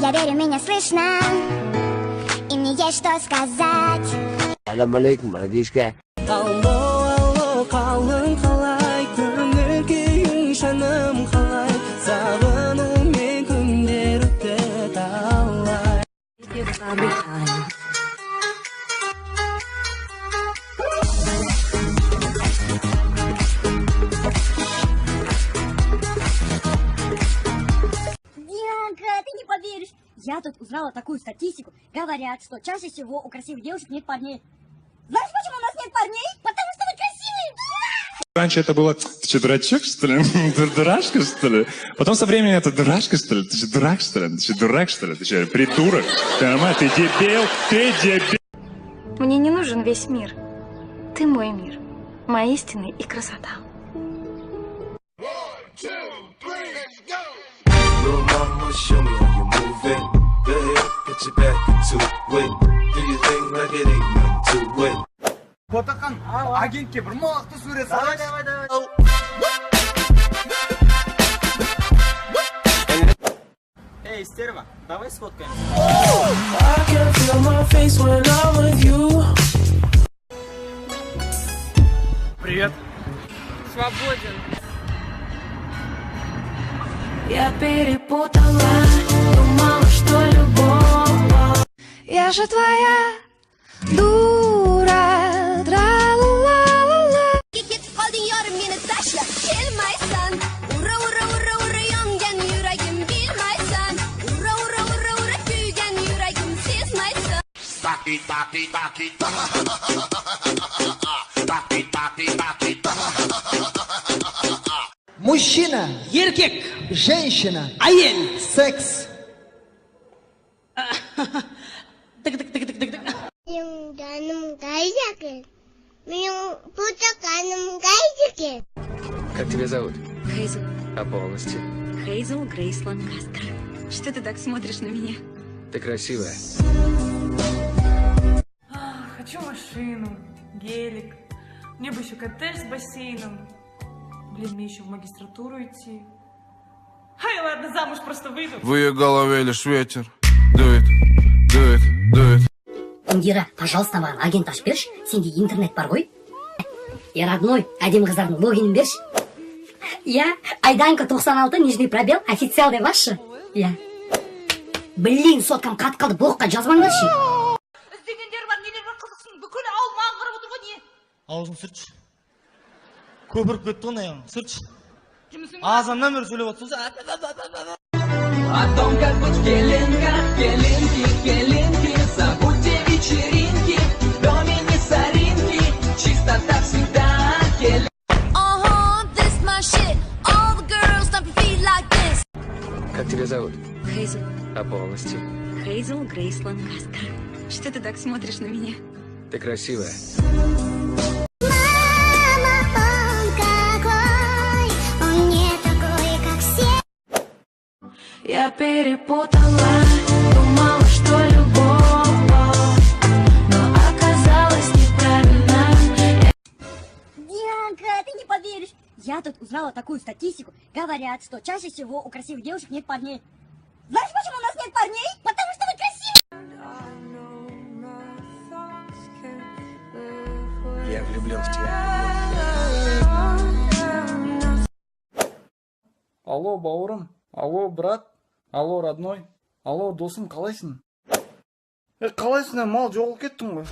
Я верю, меня слышно, и мне есть что сказать. Assalamu alaikum, братишка. Алло, алло, қалың қалай, көңіл күйің жаным қалай, сағынумен күндер өтті талай. Дианка, ты не поверишь, я тут узнала такую статистику. Говорят, что чаще всего у красивых девушек нет парней. Знаешь, почему у нас нет парней? Потому что вы красивые! Раньше это было, ты что, дурачок, что ли? Дурашка, что ли? Потом со временем это дурашка, что ли? Ты что, дурак, что ли? Ты что, дурак, что ли? Ты что, придурок? Ты нормально? Ты дебил? Ты дебил? Мне не нужен весь мир. Ты мой мир. Моя истина и красота. Ботақан агентке бір мылақты сурет салайын. Эй, стерва, давай сфоткаемся. Привет. Свободен. Я перепутала, думала, что любовь. Я же твоя дура, тра-ла-ла-ла-ла. Git kalıyor beni taşla, gelmezsen. Ura ura ura ura yangen yüreğim bilmezsen. Ura ura ura ura tüygen yüreğim sezmezsen. Taki, taki, taki, taki, taki, taki. Мужчина, Еркек. женщина, Әйел. секс. Benim canım kayacak. Benim burada kanım kayacak. Как тебя зовут? Хейзел. А полностью? Хейзел Грейс Ланкастер. Что ты так смотришь на меня? Ты красивая. Хочу машину, гелик. Мне бы еще коттедж с бассейном. Блин, мне еще в магистратуру идти. Ай, ладно, замуж просто выйду. В ее голове лишь ветер. Дует, дует, дует. Индира, пожалуйста, маған агент ашып берші. Сенде интернет бар ғой? Я родной, әдемі қыздардың логинін берші. Я Айданка 96, нижний пробел, официал деп ашшы. Я. Блин, соткам қатып қалды, блокқа жазбаңдаршы. Іздегендер бар, нелер бар, қызықсын. Бүкіл ауыл маған қарап отыр ғой, не? Аузын сүртші. Көпіріп кетті ғой аяғың, сүртші. Жұмысың Ağzından beri söyle batsın. О том, как быть келинка, келинки, келинки, забудьте вечеринки, в доме не соринки, чистота всегда келинки. This my shit. All the girls stomp your feet like this. Как тебя зовут? Хейзел. А полностью? Хейзел Грейс Ланкастер. Что ты так смотришь на меня? Ты красивая. Мама, он какой. Он не такой, как все. Я перепутала, думала, что любовь, но оказалось неправильно. Дианка, ты не поверишь, я тут узнала такую статистику. Говорят, что чаще всего у красивых девушек нет парней. Знаешь, почему у нас нет парней? Потому что вы красивые. Я влюблен в тебя. Алло, бауырым. Алло, брат. Алло, родной. Алло, досым, қалайсың? Қалайсың, мал жоғалып кеттің ғой.